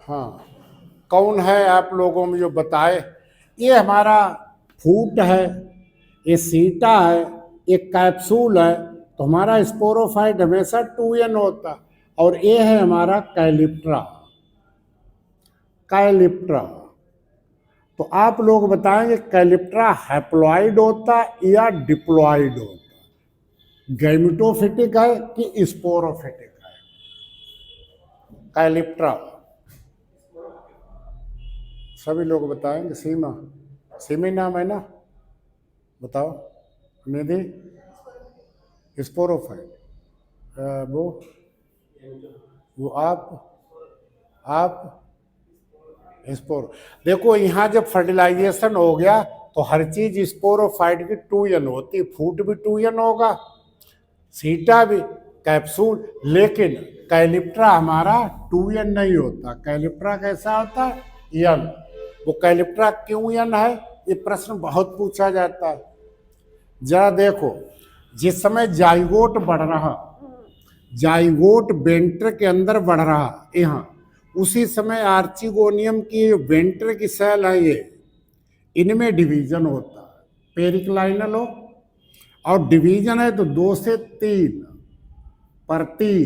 हाँ, कौन है आप लोगों में जो बताए? ये हमारा फूट है, ये सीटा है, एक कैप्सूल है। तो हमारा स्पोरोफाइट हमेशा 2n होता, और ये है हमारा कैलिप्ट्रा। कैलिप्ट्रा, तो आप लोग बताएंगे कैलिप्ट्रा हैप्लॉइड होता या डिप्लॉइड होता, गैमेटोफिटिक है कि स्पोरोफिटिक है? कैलिप्ट्रा, सभी लोग बताएंगे। सीमा, सीमी नाम है ना, बताओ। निधि, स्पोरोफाइट। वो आप स्पोर। देखो यहाँ जब फर्टिलाइजेशन हो गया तो हर चीज स्पोरोफाइट की 2n होती, फूट भी 2n होगा, सीटा भी, कैप्सूल। लेकिन कैलिप्ट्रा हमारा 2n नहीं होता। कैलिप्ट्रा कैसा होता है? n। वो कैलिप्ट्रा क्यों n है, ये प्रश्न बहुत पूछा जाता है। जरा देखो, जिस समय जाइगोट बढ़ रहा, जाइगोट वेंट्र के अंदर बढ़ रहा यहाँ, उसी समय आर्चिगोनियम की वेंट्र की सेल है ये, इनमें डिवीजन होता है। पेरिक्लाइनल हो और डिवीजन है तो 2 से 3 परतीय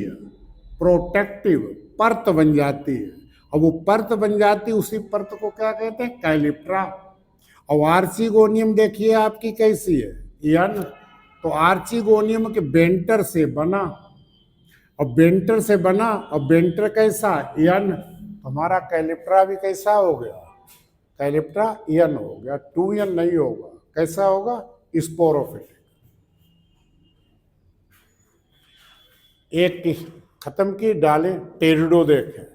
प्रोटेक्टिव परत बन जाती है, और वो परत बन जाती है, उसी परत को क्या कहते हैं? कैलिप्ट्रा। और आर्चिगोनियम देखिए आपकी कैसी है, n। तो आर्चिगोनियम के बेंटर से बना, और बेंटर से बना, और बेंटर कैसा? n। तो हमारा कैलिप्ट्रा भी कैसा हो गया? कैलिप्ट्रा n हो गया, 2n नहीं होगा। कैसा होगा? स्पोरोफिटिक। एक की खत्म की, डाले टेरिडो देखें।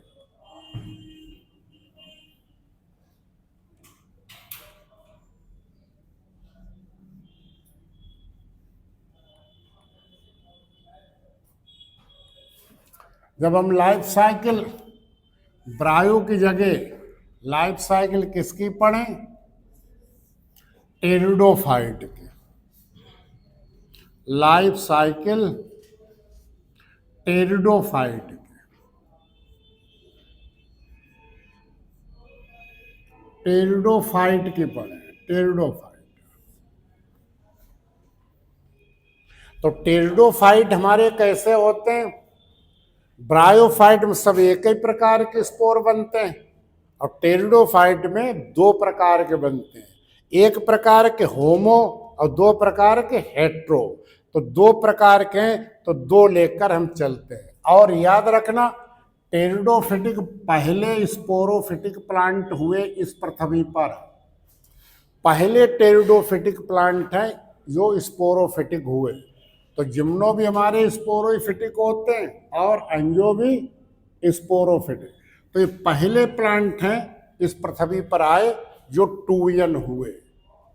जब हम लाइफ साइकिल ब्रायो की जगह लाइफ साइकिल किसकी पढ़े? टेरिडोफाइट की। लाइफ साइकिल टेरिडोफाइट की, टेरिडोफाइट की पढ़े, टेरिडोफाइट। तो टेरिडोफाइट हमारे कैसे होते हैं? ब्रायोफाइट में सब एक ही प्रकार के स्पोर बनते हैं, और टेरिडोफाइट में 2 प्रकार के बनते हैं। एक प्रकार के होमो और 2 प्रकार के हेट्रो। तो 2 प्रकार के हैं तो 2 लेकर हम चलते हैं। और याद रखना, टेरिडोफिटिक पहले स्पोरोफिटिक प्लांट हुए इस पृथ्वी पर। पहले टेरिडोफिटिक प्लांट हैं जो स्पोरोफिटिक हुए। तो जिम्नो भी हमारे स्पोरोफिटिक होते हैं और एंजो भी स्पोरोफिटिक। तो ये पहले प्लांट हैं इस पृथ्वी पर आए जो 2n हुए,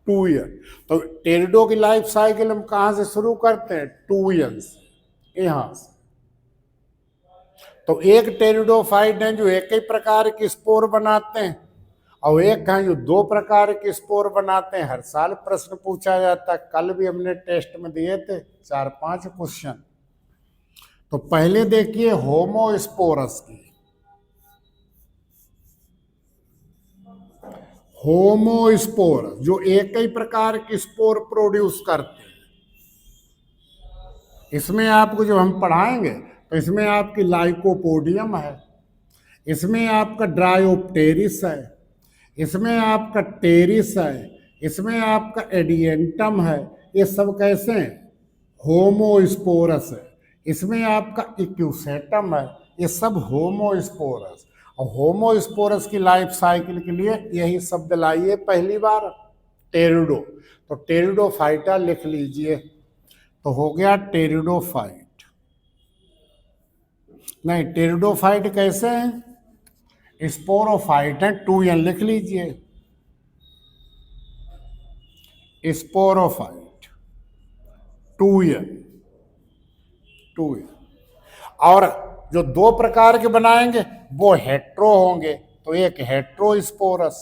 2n। तो टेरिडो की लाइफ साइकिल हम कहाँ से शुरू करते हैं? 2n से, यहाँ से। तो एक टेरिडोफाइट है जो एक ही प्रकार के स्पोर बनाते हैं, और एक हैं जो 2 प्रकार के स्पोर बनाते हैं। हर साल प्रश्न पूछा जाता है, कल भी हमने टेस्ट में दिए थे 4-5 क्वेश्चन। तो पहले देखिए होमोस्पोरस की। होमोस्पोरस जो एक ही प्रकार के स्पोर प्रोड्यूस करते हैं। इसमें आपको जो हम पढ़ाएंगे तो इसमें आपकी लाइकोपोडियम है, इसमें आपका ड्रायोप्टेरिस है, इसमें आपका टेरिस है, इसमें आपका एडियंटम है। ये सब कैसे हैं? होमोस्पोरस है। इसमें आपका इक्यूसेटम है। ये सब होमोस्पोरस। और होमोस्पोरस की लाइफ साइकिल के लिए यही शब्द लाइए पहली बार, टेरिडो। तो टेरिडोफाइटा लिख लीजिए, तो हो गया टेरिडोफाइट। नहीं, टेरिडोफाइट कैसे हैं? स्पोरोफाइट है, 2n लिख लीजिए, स्पोरोफाइट 2n, 2n। और जो 2 प्रकार के बनाएंगे वो हेट्रो होंगे। तो एक हेट्रोस्पोरस,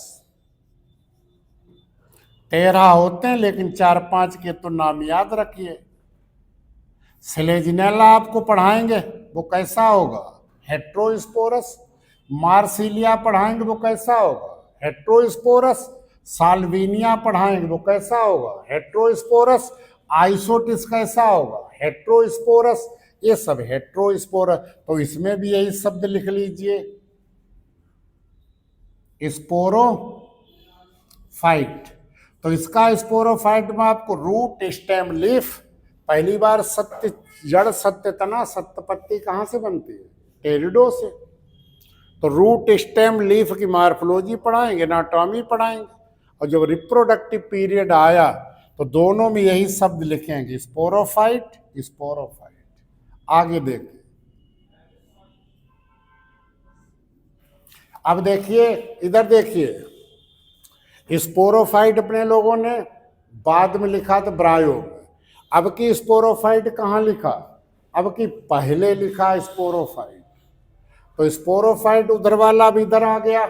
13 होते हैं लेकिन 4-5 के तो नाम याद रखिए। स्लेजिनेला आपको पढ़ाएंगे, वो कैसा होगा? हेट्रोस्पोरस। मार्सिलिया पढ़ाएंगे वो कैसा होगा, हेट्रोस्पोरस। साल्विनिया पढ़ाएंगे वो कैसा होगा, हेट्रोस्पोरस। आइसोटिस कैसा होगा, हेट्रोस्पोरस। ये सब हेट्रोस्पोरस। तो इसमें भी यही शब्द लिख लीजिए, स्पोरोफाइट। तो इसका स्पोरोफाइट में आपको रूट, स्टेम, लीफ, पहली बार सत्य जड़, सत्य तना, सत्य पत्ती कहाँ से बनती है, टेरिडो से। तो रूट, स्टेम, लीफ की मार्फोलॉजी पढ़ाएंगे, एनाटॉमी पढ़ाएंगे। और जब रिप्रोडक्टिव पीरियड आया तो दोनों में यही शब्द लिखेंगे, स्पोरोफाइट, स्पोरोफाइट। आगे देखिए, अब देखिए इधर देखिए, स्पोरोफाइट अपने लोगों ने बाद में लिखा था ब्रायो में। अब की स्पोरोफाइट कहाँ लिखा, अब की पहले लिखा स्पोरोफाइट। तो स्पोरोफाइट उधर वाला अब इधर आ गया।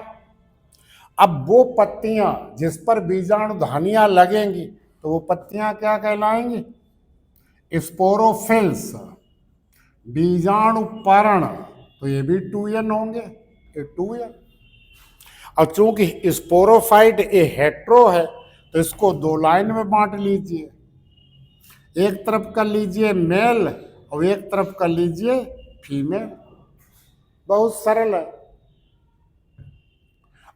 अब वो पत्तियां जिस पर बीजाणुधानियां लगेंगी तो वो पत्तियां क्या कहलाएंगी, स्पोरोफिल्स, बीजाणुपर्ण। तो ये भी 2n होंगे, ये 2n। और चूंकि स्पोरोफाइट ए हेट्रो है तो इसको दो लाइन में बांट लीजिए, एक तरफ कर लीजिए मेल और एक तरफ कर लीजिए फीमेल। बहुत सरल है।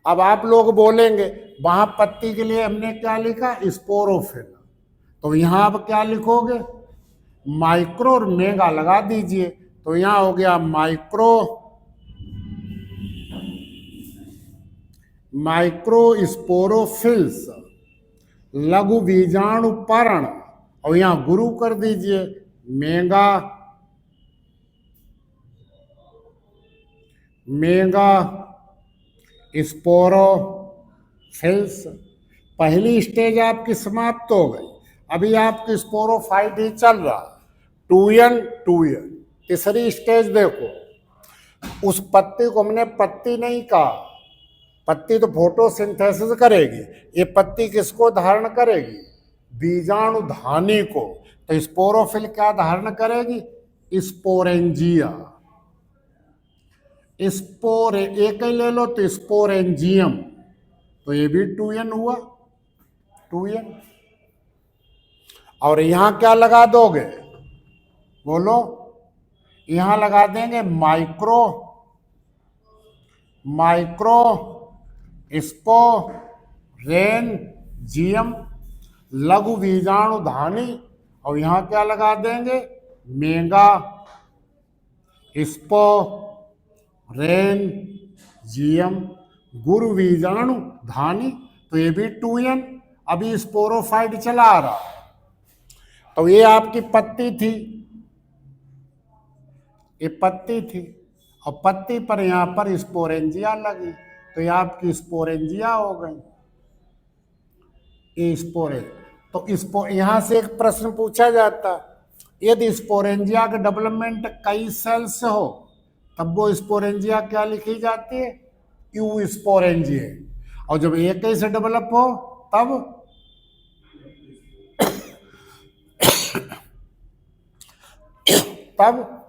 अब आप लोग बोलेंगे वहां पत्ती के लिए हमने क्या लिखा, स्पोरोफिल। तो यहां आप क्या लिखोगे, माइक्रो और मेगा लगा दीजिए। तो यहां हो गया माइक्रो स्पोरोफिल्स, लघु बीजाणुपर्ण। और यहां गुरु कर दीजिए मेगा स्पोरोफिल्स। पहली स्टेज आपकी समाप्त हो गई, अभी आपकी स्पोरोफाइट ही चल रहा, 2n 2n। तीसरी स्टेज देखो, उस पत्ती को हमने पत्ती नहीं कहा, पत्ती तो फोटोसिंथेसिस करेगी, ये पत्ती किसको धारण करेगी, बीजाणुधानी को। तो स्पोरोफिल क्या धारण करेगी, स्पोरेंजिया। स्पोर एक ही ले लो तो स्पोरेंजियम। तो ये भी 2n हुआ, 2n। और यहां क्या लगा दोगे, बोलो, यहां लगा देंगे माइक्रो स्पोरेंजियम, लघु बीजाणुधानी। और यहां क्या लगा देंगे, मेगा स्पोरेंजियम, गुरु बीजाणुधानी। तो ये भी 2n। अभी स्पोरोफाइट चला आ रहा। तो ये आपकी पत्ती थी, ये पत्ती थी, और पत्ती पर यहां पर स्पोरेंजिया लगी, तो ये आपकी स्पोरेंजिया हो गई, ये स्पोरे। तो यहां से एक प्रश्न पूछा जाता, यदि स्पोरेंजिया का डेवलपमेंट कई सेल से हो तब वो स्पोरेंजिया क्या लिखी जाती है, यू स्पोरेंजिया। और जब एक ही से डेवलप हो तब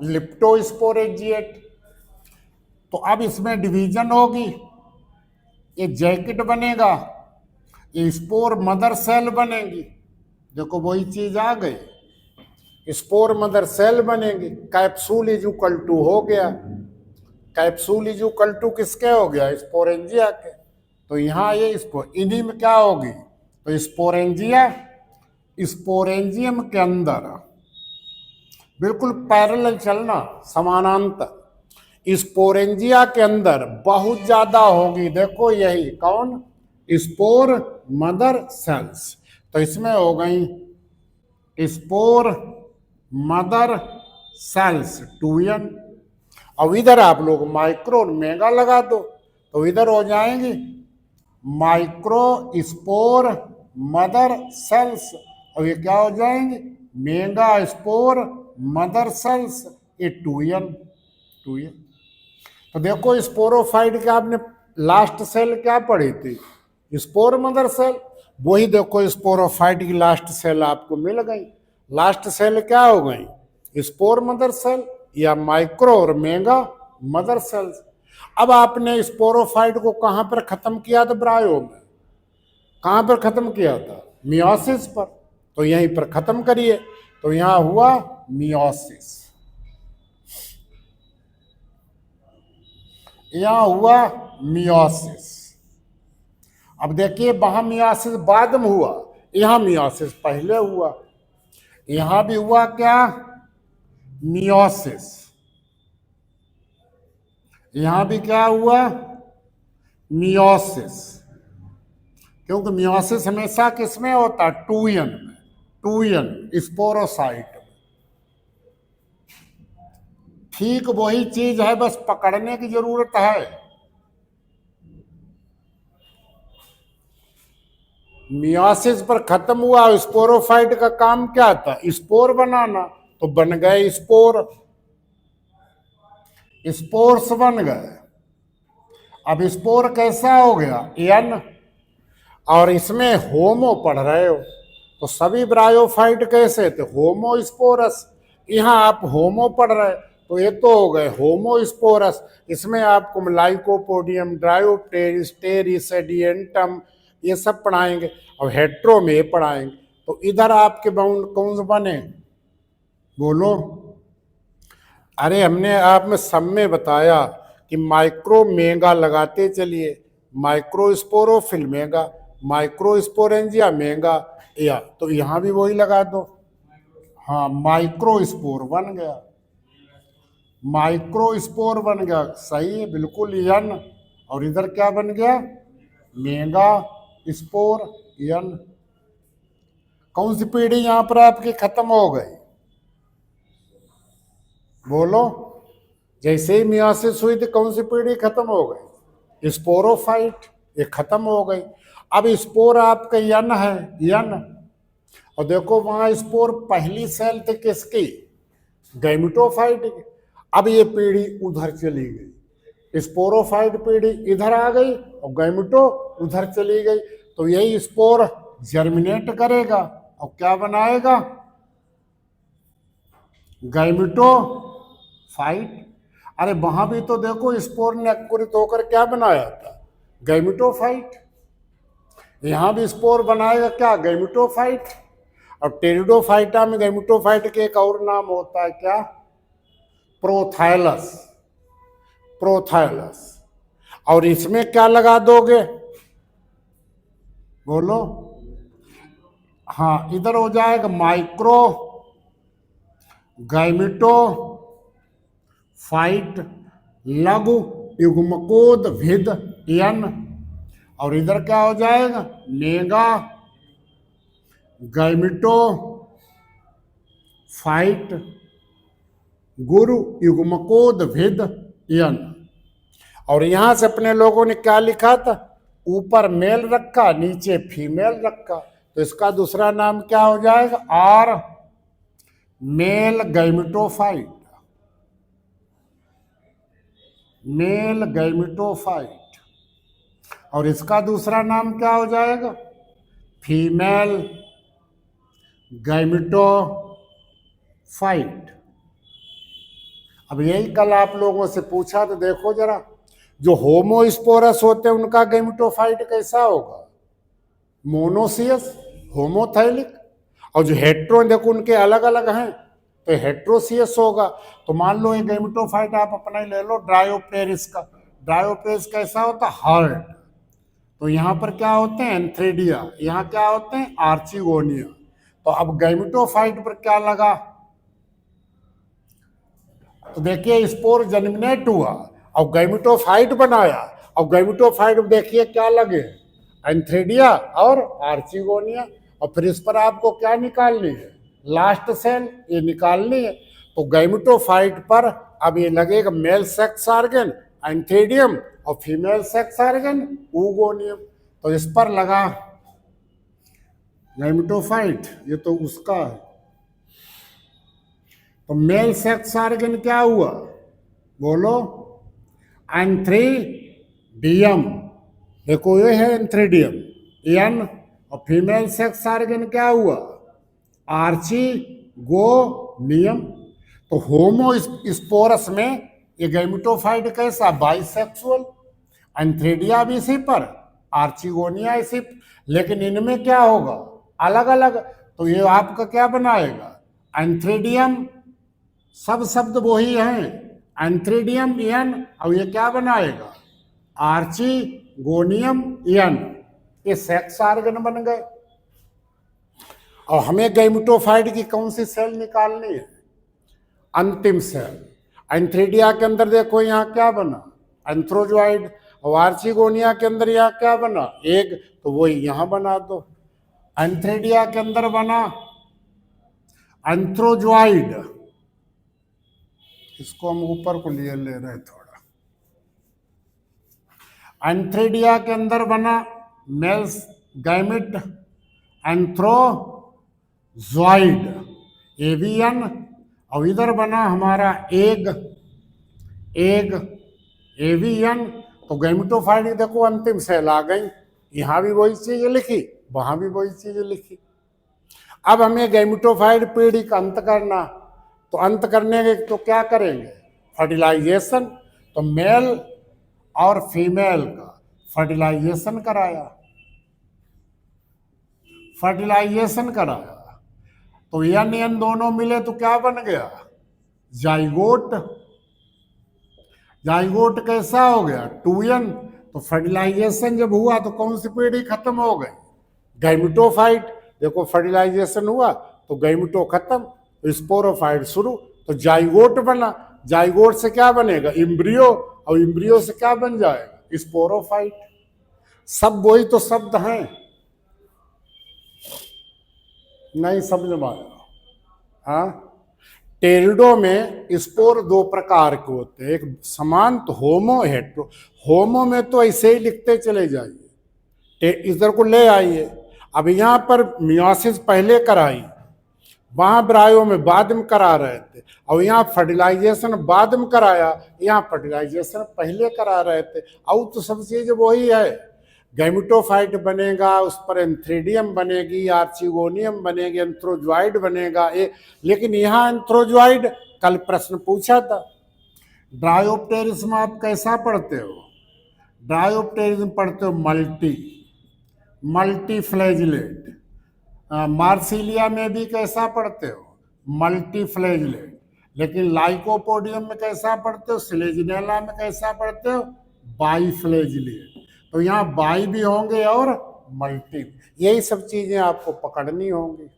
लिप्टोस्पोरेंजिएट। तो अब इसमें डिवीजन होगी, ये जैकेट बनेगा, ये स्पोर मदर सेल बनेगी। देखो वही चीज आ गई, स्पोर मदर सेल बनेगी। कैप्सूल इजुकल टू हो गया, कैप्सूल इजुकल टू किसके हो गया, स्पोरेंजिया के। तो यहाँ ये इन्हीं में क्या होगी, तो स्पोरेंजिया, स्पोरेंजियम के अंदर बिल्कुल पैरेलल चलना, समानांतर। स्पोरेंजिया के अंदर बहुत ज्यादा होगी, देखो यही कौन, स्पोर मदर सेल्स। तो इसमें हो गई स्पोर मदर सेल्स 2n। अब इधर आप लोग माइक्रो और मेगा लगा दो, तो इधर हो जाएंगी माइक्रो स्पोर मदर सेल्स, और ये क्या हो जाएंगे, मेगा स्पोर मदर सेल्स, ये 2n। तो देखो स्पोरोफाइट के आपने लास्ट सेल क्या पढ़ी थी, स्पोर मदर सेल। वही देखो स्पोरोफाइट की लास्ट सेल आपको मिल गई। लास्ट सेल क्या हो गई, स्पोर मदर सेल या माइक्रो और मेगा मदर सेल्स। अब आपने स्पोरोफाइट को कहां पर खत्म किया था ब्रायो में? कहां पर खत्म किया था? मियोसिस पर। तो यहीं पर खत्म करिए। तो यहां हुआ मियोसिस, यहां हुआ मियोसिस। अब देखिए वहां मियोसिस बाद में हुआ, यहां मियोसिस पहले हुआ। यहां भी हुआ क्या? मियोसिस। यहां भी क्या हुआ? मियोसिस। क्योंकि मियोसिस हमेशा किसमें होता है? टूयन में, टूयन स्पोरोसाइट में। ठीक वही चीज है, बस पकड़ने की जरूरत है। मियोसिस पर खत्म हुआ। स्पोरोफाइट का काम क्या था? स्पोर बनाना। तो बन गए स्पोर, स्पोर्स बन गए। अब स्पोर कैसा हो गया? एन। और इसमें होमो पढ़ रहे हो, तो सभी ब्रायोफाइट कैसे थे? होमोस्पोरस। यहाँ आप होमो पढ़ रहे, तो ये तो हो गए होमोस्पोरस। इसमें आपको लाइकोपोडियम, ड्रायोप्टेरिस, एडिएंटम ये सब पढ़ाएंगे। और हेट्रो में ये पढ़ाएंगे। तो इधर आपके बाउंड कौन से बने? बोलो। अरे हमने आप में सब में बताया कि माइक्रो मेगा लगाते चलिए। माइक्रोस्पोरोफिल मेगा, माइक्रोस्पोरेंजिया मेगा, या तो यहां भी वही लगा दो। हाँ, माइक्रोस्पोर बन गया, माइक्रोस्पोर बन गया। सही है, बिल्कुल यन। और इधर क्या बन गया? मेगा स्पोर यन। कौन सी पीढ़ी यहां पर आपकी खत्म हो गई? बोलो। जैसे ही मियोसिस हुई थी कौन सी पीढ़ी खत्म हो गई? स्पोरोफाइट, ये खत्म हो गई। अब स्पोर आपका यन है, यन। और देखो वहां स्पोर पहली सेल थी किसकी? गैमेटोफाइट की। अब ये पीढ़ी उधर चली गई, स्पोरोफाइट पीढ़ी इधर आ गई और गैमेटो उधर चली गई। तो यही स्पोर जर्मिनेट करेगा और क्या बनाएगा? गैमेटोफाइट। अरे वहां भी तो देखो स्पोर ने अंकुरित होकर क्या बनाया था? गैमेटोफाइट। यहां भी स्पोर बनाएगा क्या? गैमेटोफाइट। और टेरिडोफाइटा में गैमेटोफाइट के एक और नाम होता है क्या? Prothallus, prothallus. और इसमें क्या लगा दोगे? बोलो। हाँ, इधर हो जाएगा माइक्रो गैमेटोफाइट लघु युग्मकोद भिद यन। और इधर क्या हो जाएगा? मेगा गैमेटोफाइट गुरु युग्मकोद भिद यन। और यहां से अपने लोगों ने क्या लिखा था? ऊपर मेल रखा, नीचे फीमेल रखा। तो इसका दूसरा नाम क्या हो जाएगा? Or male gametophyte, male gametophyte. और इसका दूसरा नाम क्या हो जाएगा? Female gametophyte. अब यही कल आप लोगों से पूछा तो देखो जरा, जो होमोस्पोरस होते हैं उनका गैमेटोफाइट कैसा होगा? Monoecious, homothallic. और जो हेट्रो देखो उनके अलग अलग हैं, तो हेट्रोसियस होगा। तो मान लो ये गैमेटोफाइट आप अपना ही ले लो ड्रायोप्टेरिस का। ड्रायोप्टेरिस कैसा होता है? हार्ड। तो यहाँ पर क्या होते हैं? एंथ्रेडिया। यहाँ क्या होते हैं? आर्चिगोनिया। तो अब गैमेटोफाइट पर क्या लगा? तो देखिए स्पोर जर्मिनेट हुआ और गैमेटोफाइट बनाया। और गैमेटोफाइट में देखिए क्या लगे? एंथ्रेडिया और आर्चिगोनिया। और फिर इस पर आपको क्या निकालनी है? लास्ट सेल ये निकालनी है। तो गैमेटोफाइट पर अब ये लगेगा मेल सेक्स ऑर्गन एंथ्रेडियम और फीमेल सेक्स ऑर्गन ऊगोनियम। तो इस पर लगा गैमेटोफाइट, ये तो उसका है। तो मेल सेक्स ऑर्गन क्या हुआ? बोलो। एंथ्रीडियम। देखो ये है एंथ्रीडियम एन। और फीमेल सेक्स ऑर्गन क्या हुआ? आर्चिगोनियम। तो होमोस्पोरस में ये गैमेटोफाइट कैसा, बाइसेक्सुअल। एंथ्रेडिया भी इसी पर, आर्चिगोनिया इसी, लेकिन इनमें क्या होगा, अलग अलग। तो ये आपका क्या बनाएगा, एंथ्रेडियम, सब शब्द वही हैं, एंथ्रेडियम एन, और ये क्या बनाएगा, आर्चिगोनियम एन। ये सेक्स ऑर्गन बन गए। और हमें गैमेटोफाइट की कौन सी सेल निकालनी है, अंतिम सेल। एंथ्रेडिया के अंदर देखो यहाँ क्या बना, एंथ्रोजॉइड। और आर्चिगोनिया के अंदर यहाँ क्या बना, एग, तो वही यहाँ बना दो। एंथ्रेडिया के अंदर बना एंथ्रोजॉइड, इसको हम ऊपर को लिए ले रहे थोड़ा। एंथ्रेडिया के अंदर बना मेल्स गैमेट एंथ्रोजॉइड, एवियन। और इधर बना हमारा एग, एवियन। तो गैमेटोफाइट देखो अंतिम सेल आ गई, यहां भी वही चीज लिखी, वहां भी वही चीज लिखी। अब हमें गैमेटोफाइट पीढ़ी का अंत करना, तो अंत करने के तो क्या करेंगे, फर्टिलाइजेशन। तो मेल और फीमेल का फर्टिलाइजेशन कराया, तो एन दोनों मिले तो क्या बन गया, जाइगोट। जाइगोट कैसा हो गया, 2n। तो फर्टिलाइजेशन जब हुआ तो कौन सी पीढ़ी खत्म हो गई, गैमेटोफाइट। देखो फर्टिलाइजेशन हुआ तो गैमेटो खत्म, स्पोरोफाइट शुरू, तो जाइगोट बना। जाइगोट से क्या बनेगा, इम्ब्रियो, और इम्ब्रियो से क्या बन जाएगा, स्पोरोफाइट। सब वही तो शब्द हैं, नहीं समझ में आया। हाँ, टेरिडो में स्पोर दो प्रकार के होते हैं, एक समान तो होमो, हेट्रो। होमो में तो ऐसे ही लिखते चले जाइए, इधर को ले आइए। अब यहाँ पर मियोसिस पहले कराई, वहां ब्रायो में बाद में करा रहे थे, और यहाँ फर्टिलाइजेशन बाद में कराया, यहाँ फर्टिलाइजेशन पहले करा रहे थे। और तो सब चीज वही है, गैमेटोफाइट बनेगा, उस पर एंथ्रेडियम बनेगी, आर्चिगोनियम बनेगी, एंथ्रोजॉइड बनेगा। लेकिन यहाँ एंथ्रोजॉइड कल प्रश्न पूछा था, ड्रायोप्टेरिस में आप कैसा पढ़ते हो, ड्रायोप्टेरिस में पढ़ते हो मल्टी फ्लैजिलेट। मार्सिलिया में भी कैसा पढ़ते हो, मल्टी फ्लैजिलेट। लेकिन लाइकोपोडियम में कैसा पढ़ते हो, सिलेजिनेला में कैसा पढ़ते हो, बाई फ्लैजिलेट। तो यहाँ बाई भी होंगे और मल्टी, यही सब चीजें आपको पकड़नी होंगी।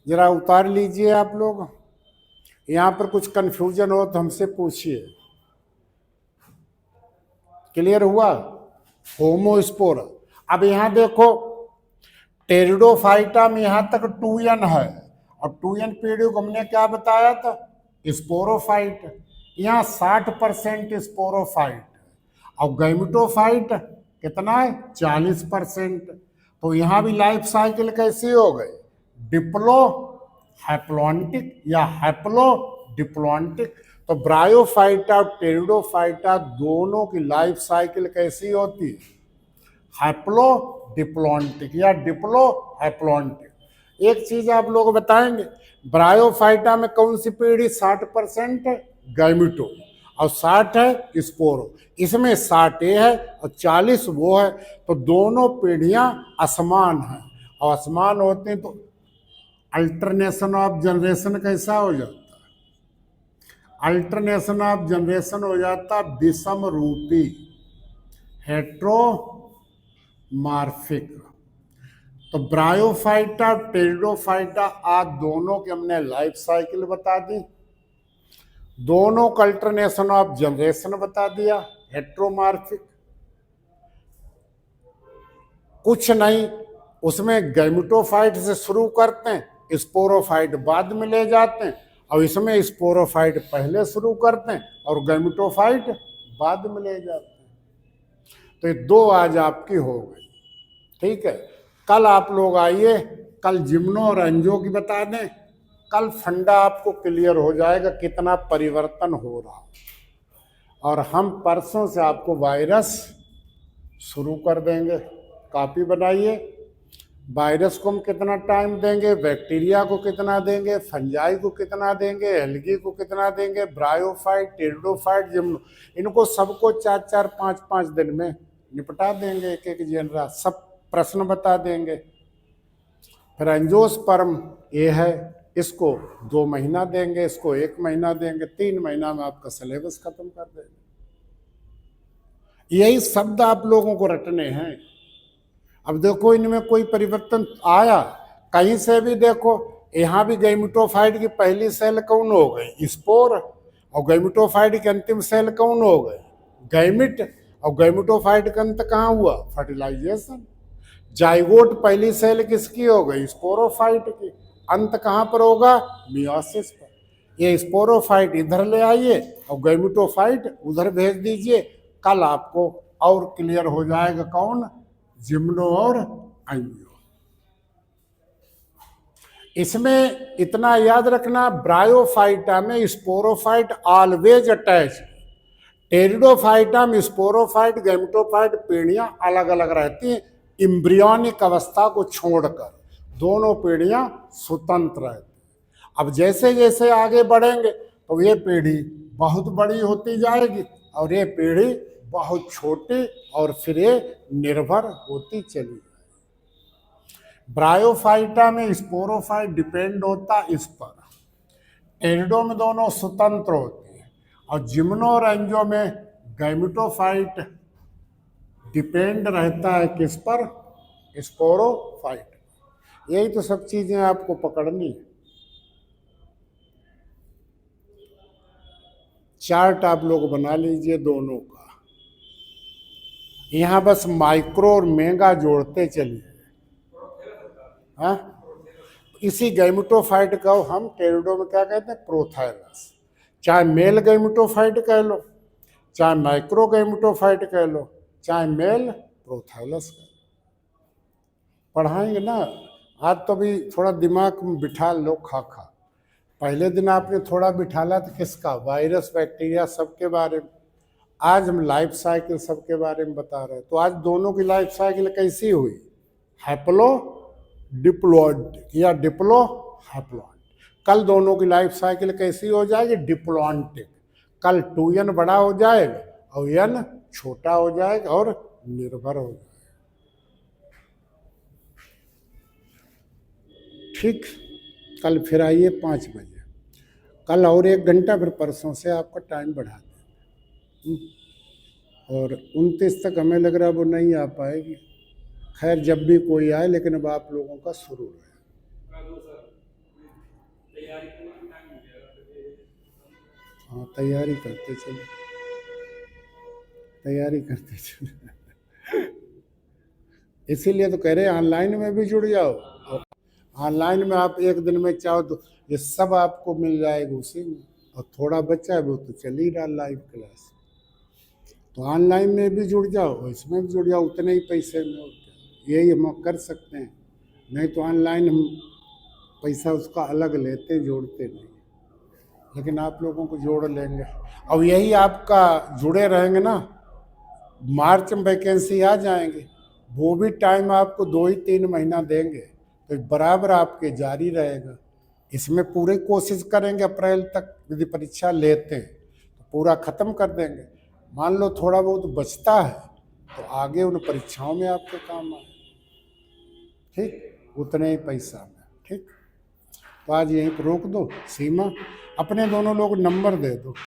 जरा उतार लीजिए आप लोग, यहाँ पर कुछ कंफ्यूजन हो तो हमसे पूछिए। क्लियर हुआ, होमोस्पोर। अब यहाँ देखो टेरिडोफाइटा में यहाँ तक 2n है, और 2n पीढ़ी को हमने क्या बताया था, स्पोरोफाइट। यहाँ 60% स्पोरोफाइट, और गैमेटोफाइट कितना है, 40%। तो यहाँ भी लाइफ साइकिल कैसी हो गई, डिप्लो हैप्लॉन्टिक या हैप्लो डिप्लॉन्टिक। तो ब्रायोफाइटा और टेरिडोफाइटा दोनों की लाइफ साइकिल कैसी होती है, हैप्लो डिप्लॉन्टिक या डिप्लो हैप्लॉन्टिक। एक चीज आप लोग बताएंगे, ब्रायोफाइटा में कौन सी पीढ़ी 60% गैमेटो और 60 है स्पोरो, इसमें 60 ये है और 40 वो है। तो दोनों पीढ़ियां असमान हैं, और असमान होते हैं तो अल्टरनेशन ऑफ जनरेशन कैसा हो जाता है, अल्टरनेशन ऑफ जनरेशन हो जाता विषम रूपी, हेट्रोमार्फिक। तो ब्रायोफाइटा टेरिडोफाइटा आज दोनों की हमने लाइफ साइकिल बता दी, दोनों का अल्टरनेशन ऑफ जनरेशन बता दिया, हेट्रोमार्फिक। कुछ नहीं, उसमें गैमेटोफाइट से शुरू करते हैं, स्पोरोफाइट बाद में ले जाते हैं, और इसमें स्पोरोफाइट पहले शुरू करते हैं और गैमेटोफाइट बाद में ले जाते हैं। तो ये दो आज आपकी हो गई, ठीक है। कल आप लोग आइए, कल जिम्नो और एंजियो की बता दें, कल फंडा आपको क्लियर हो जाएगा कितना परिवर्तन हो रहा। और हम परसों से आपको वायरस शुरू कर देंगे। कॉपी बनाइए, वायरस को हम कितना टाइम देंगे, बैक्टीरिया को कितना देंगे, फंजाई को कितना देंगे, एल्गी को कितना देंगे, ब्रायोफाइट, टेरिडोफाइट, जिम्नो, इनको सबको 4-4, 5-5 दिन में निपटा देंगे, एक एक जेनरा, सब प्रश्न बता देंगे। फिर एंजियोस्पर्म ये है, इसको 2 महीना देंगे, इसको 1 महीना देंगे, 3 महीना में आपका सिलेबस खत्म कर देंगे। यही शब्द आप लोगों को रटने हैं। अब देखो इनमें कोई परिवर्तन आया कहीं से भी, देखो यहाँ भी गैमेटोफाइट की पहली सेल कौन हो गई, स्पोर, और गैमेटोफाइट की अंतिम सेल कौन हो गई, गैमिट, और गैमेटोफाइट का अंत कहाँ हुआ, फर्टिलाइजेशन। जाइगोट पहली सेल किसकी हो गई, स्पोरोफाइट की, अंत कहाँ पर होगा, मियोसिस पर। ये स्पोरोफाइट इधर ले आइए और गैमेटोफाइट उधर भेज दीजिए, कल आपको और क्लियर हो जाएगा कौन, जिम्नो और एंजियो। इसमें इतना याद रखना, ब्रायोफाइटा में स्पोरोफाइट ऑलवेज अटैच, टेरिडोफाइटा में स्पोरोफाइट, गैमेटोफाइट पीढ़ियां अलग अलग रहती हैं, इम्ब्रियोनिक अवस्था को छोड़कर दोनों पीढ़ियां स्वतंत्र रहती। अब जैसे जैसे आगे बढ़ेंगे तो ये पीढ़ी बहुत बड़ी होती जाएगी और ये पीढ़ी बहुत छोटी, और फिर ये निर्भर होती चली जाएगी। ब्रायोफाइटा में स्पोरोफाइट डिपेंड होता इस पर, टेरिडो में दोनों स्वतंत्र होते हैं, और जिम्नो और एंजियो में गैमेटोफाइट डिपेंड रहता है किस पर, स्पोरोफाइट। यही तो सब चीजें आपको पकड़नी है। चार्ट आप लोग बना लीजिए दोनों का, यहाँ बस माइक्रो और मेगा जोड़ते चलिए। हाँ, इसी गैमेटोफाइट का हम टेरिडो में क्या कहते हैं, प्रोथाइलस। चाहे मेल गैमेटोफाइट कह लो, चाहे माइक्रो गैमेटोफाइट कह लो, चाहे मेल प्रोथाइलस कह लो। पढ़ाएंगे ना, आज तो भी थोड़ा दिमाग में बिठा लो खा। पहले दिन आपने थोड़ा बिठाला था किसका, वायरस, बैक्टीरिया, सबके बारे में। आज हम लाइफ साइकिल सबके बारे में बता रहे हैं। तो आज दोनों की लाइफ साइकिल कैसी हुई, हैप्लो डिप्लॉइड या डिप्लो हैप्लॉइड। कल दोनों की लाइफ साइकिल कैसी हो जाएगी, डिप्लॉन्टिक। कल 2n बड़ा हो जाएगा और n छोटा हो जाएगा और निर्भर हो जाएगा। ठीक, कल फिर आइए 5 बजे, कल और 1 घंटा, फिर परसों से आपका टाइम बढ़ा दें। और 29 तक हमें लग रहा है वो नहीं आ पाएगी। खैर जब भी कोई आए, लेकिन अब आप लोगों का शुरू है। हाँ, तैयारी करते चले, तैयारी करते चले। इसीलिए तो कह रहे हैं ऑनलाइन में भी जुड़ जाओ। ऑनलाइन में आप एक दिन में चाहो तो ये सब आपको मिल जाएगा उसी में, और थोड़ा बच्चा है वो तो चल ही रहा लाइव क्लास। तो ऑनलाइन में भी जुड़ जाओ, इसमें भी जुड़ जाओ, उतने ही पैसे में। यही हम कर सकते हैं, नहीं तो ऑनलाइन हम पैसा उसका अलग लेते, जोड़ते नहीं। लेकिन आप लोगों को जोड़ लेंगे, और यही आपका जुड़े रहेंगे ना, मार्च में वैकेंसी आ जाएंगे, वो भी टाइम आपको 2 ही 3 महीना देंगे, तो बराबर आपके जारी रहेगा। इसमें पूरी कोशिश करेंगे अप्रैल तक, यदि परीक्षा लेते हैं तो पूरा ख़त्म कर देंगे। मान लो थोड़ा बहुत बचता है तो आगे उन परीक्षाओं में आपके काम आए, ठीक, उतने ही पैसा में। ठीक, तो आज यहीं पर रोक दो। सीमा, अपने दोनों लोग नंबर दे दो।